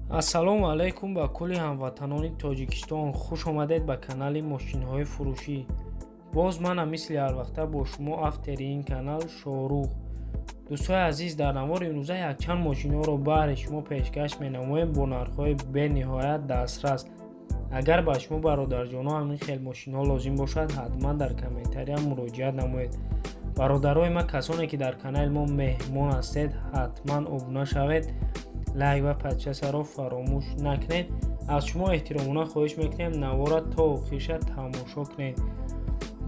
ассалому алайкум ба кулли ҳамватанони Тоҷикистон. хуш омадед ба канали мошинҳои фурӯшӣ. боз манам мисли ҳарвақта бо шумо авторӣ ин канал Шорух. дӯстои азиз, дар навори имрӯза якчанд мошинҳоро баҳри шумо пешкаш менамоем бо нархҳои бениҳоят дастрас. агар ба шумо бародарҷонҳо ҳамин хел мошинҳо лозим бошад, ҳатман дар комментария муроҷиат намоед. бародарои ма, касоне ки дар канали мо меҳмон ҳастед, ҳатман обуна шавед, лайк ва подписаро фаромӯш накунед. аз шумо эҳтиромона хоҳиш мекунем навора то охириша тамошо кунед.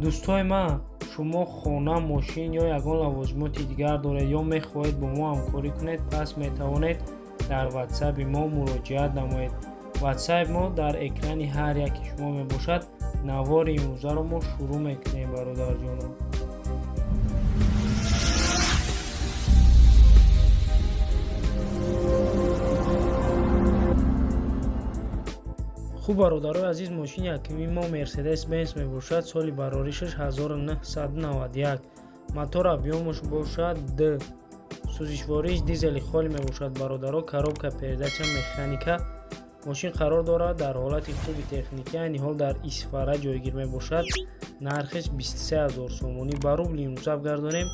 дӯстои ман, шумо хона, мошин ё ягон лавозимоти дигар доред ё мехоҳед бо мо ҳамкорӣ кунед, пас метавонед дар ватсапи мо муроҷиат намоед. ватсапи мо дар экрани ҳар яки шумо мебошад. навори имрӯзаро мо шурӯъ мекунем бародарҷоно. хуб бародарои азиз, мошини якуми мо Mercedes Benz мебошад. соли бароришаш 1991. мотор объёмаш бошад D. сӯзишвориш дизели холӣ мебошад бародаро. коробка передача механика. мошин қарор дорад дар ҳолати хуби техникӣ, айни ҳол дар истифода ҷойгир мебошад. нархиш 23 000 сомонӣ. ба рубли имрӯза гардонем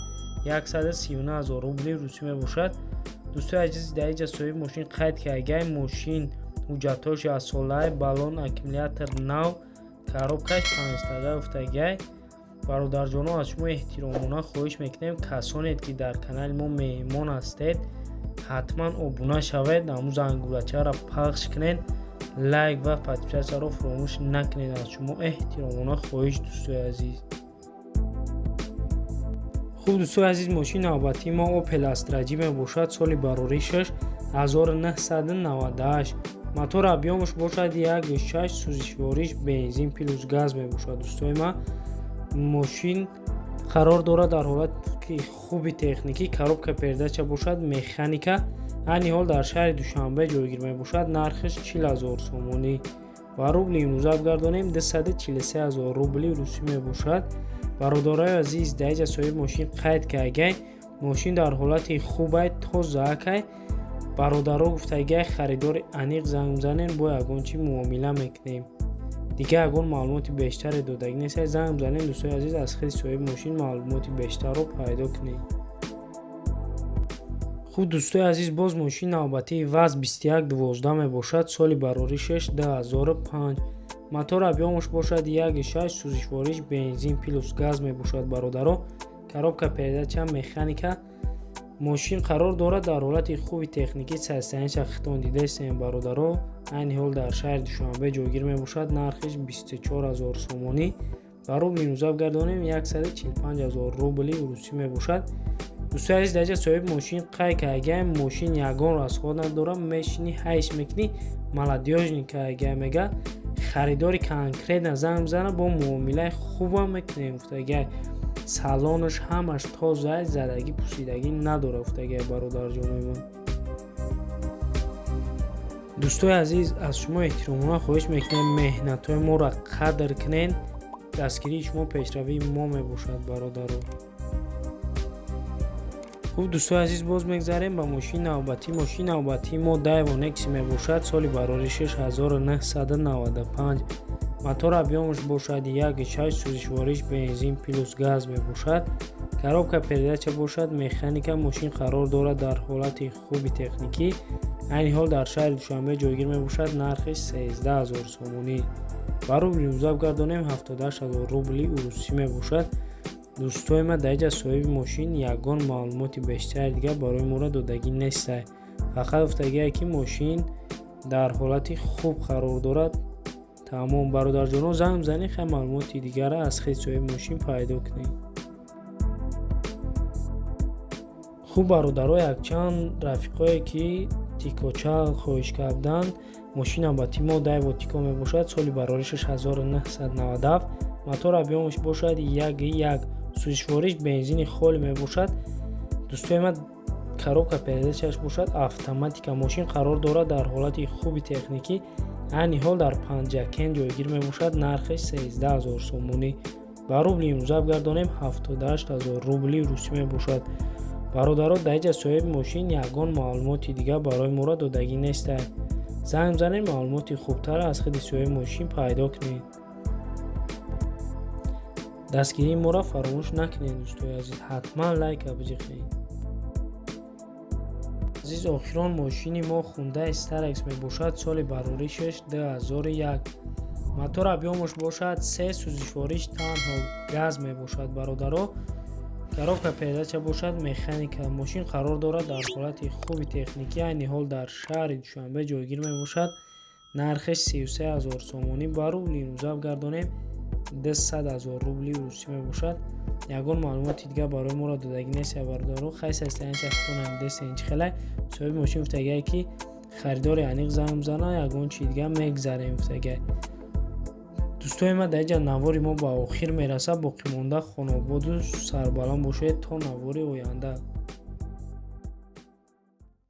139 000 рубли русӣ мебошад. дӯстои азиз, дар инҷа соҳиби мошин қайд кардагай мошин ҳуҷҷатҳои асолаи балон, аккумулятор нав, коробкаш 5 тага уфтагай. бародарҷоно, аз шумо эҳтиромона хоҳиш мекунем, касоне ки дар канали мо меҳмон ҳастед, ҳатман обуна шавед, ҳамун зангулачаро пахш кунед, лайк ва подписаро фаромӯш накунед. аз шумо эҳтиромона хоҳиш, дӯстои азиз. хуб дӯстои азиз, мошини навбатии мо Opel Astra G мебошад. соли бароришаш 1998. мотор объёмаш бошад 1.6, сӯзишвориш бензин плюс газ мебошад. дӯстои ма, мошин қарор дорад дар ҳолати хуби техникӣ. коробка передача бошад механика. айни ҳол дар шаҳри Душанбе ҷойгир мебошад. нархиш 40 000 сомонӣ. ба рубли имрӯза гардонем 243 000 рубли русӣ мебошад. бародарои азиз, дар инҷа соҳиби мошин қайд кардагай мошин дар ҳолати хубай, тозаакай. бародаро гуфтагай харидори аниқ занг мезанем, бо ягон чи муомила мекунем. дига ягон маълумоти бештаре додаги нест. занг мезанем дӯстои азиз, аз худи соҳиби мошин маълумоти бештарро пайдо кунем. хуб дӯстои азиз, боз мошини навбатии ВАЗ 2112 мебошад. соли бароришаш 2005. мотор объёмаш бошад 1.6, сӯзишвориш бензин плюс газ мебошад бародаро. коробка передача механика. мошин қарор дорад дар ҳолати хуби техникӣ. саистаниша хитон дидаистем бародаро. айни ҳол дар шаҳри Душанбе ҷойгир мебошад. нархиш 24 000 сомонӣ. ба рубли имрӯза гардонем 145 000 рубли русӣ мебошад. дӯстои азиз, дар инҷа соҳиби мошин қайд кардагай мошин ягон расход надорад. мешини ҳайш мекунӣ, маладёжник кардагай мега харидори конкретна занг мезана, бо муомилаи хубам мекунем. уфтагай салонаш ҳамаш тоза, задагӣ пусидагӣ надора. уфтагай бародарҷонои ман. дӯстои азиз, аз шумо эҳтиромона хоҳиш мекунем меҳнатҳои моро қадр кунед. дастгирии шумо пешравии мо мебошад бародаро. хуб дӯстои азиз, боз мегзарем ба мошини навбатӣ. мошини навбатии мо Daewoo Nexi мебошад. соли бароришаш 1995. мотор объёмаш бошад 1.6, сӯзишвориш бензин плюс газ мебошад. коробка передача бошад механика. мошин қарор дорад дар ҳолати хуби техникӣ. айни ҳол дар шаҳри Душанбе ҷойгир мебошад. нархиш 13 000 сомонӣ. ба рубли имрӯза гардонем 78 000 рубли русӣ мебошад. дӯстои ма, дар инҷа соҳиби мошин ягон маълумоти бештари дига барои моро додагӣ нестай. фақат уфтагие ки мошин дар ҳолати хуб қарор дорад. тамом бародарҷоно, занг мезанед, хай маълумоти дигара аз худи соҳиби мошин пайдо кунед. хуб бародаро, якчанд рафиқое ки тикочал хоҳиш карданд. мошини навбатии мо Daewoo Tico мебошад. соли бароришаш 1997. мотор объёмаш бошад 1.1, сӯзишвориш бензини холӣ мебошад. дӯстои ман, коробка передачааш бошад автоматика. мошин қарор дорад дар ҳолати хуби техникӣ. айни ҳол дар панҷакен ҷойгир мебошад. нархиш 13 000 сомонӣ. ба рубли имрӯза гардонем 78 000 рубли русӣ мебошад. бародаро, дар инҷа соҳиби мошин ягон маълумоти дига барои моро додагӣ нестад. занг занед, маълумоти хубтар аз хидисиёи мошин пайдо кунед. дастгирии моро фаромӯш накунед дӯстои азиз, ҳатман лайка биҷиқед. азиз, охирон мошини мо Hyundai Starex мебошад. соли бароришаш 2001. мотор объёмаш бошад 3 сӯзишвориш, танҳо газ мебошад бародаро. коробка передача бошад, механика. мошин қарор дорад дар ҳолати хуби техникӣ, айни ҳол дар шаҳри Душанбе ҷойгир мебошад. нархаш 33 000 сомонӣ ба рубли имрӯзав гардонем 200 000 рубли русӣ мебошад. ягон маълумоти дигар барои моро додагӣ нест я бародаро. хайс ҳастаянча хутонам десенчи хелай соҳиби мошин гуфтагае ки харидори аниқ занг мезана, ягон чи дигар мегзарем гуфтагае. дӯстои ма дар инҷа навори мо ба охир мерасад. боқимонда хонободу сарбаланд бошед то навори оянда.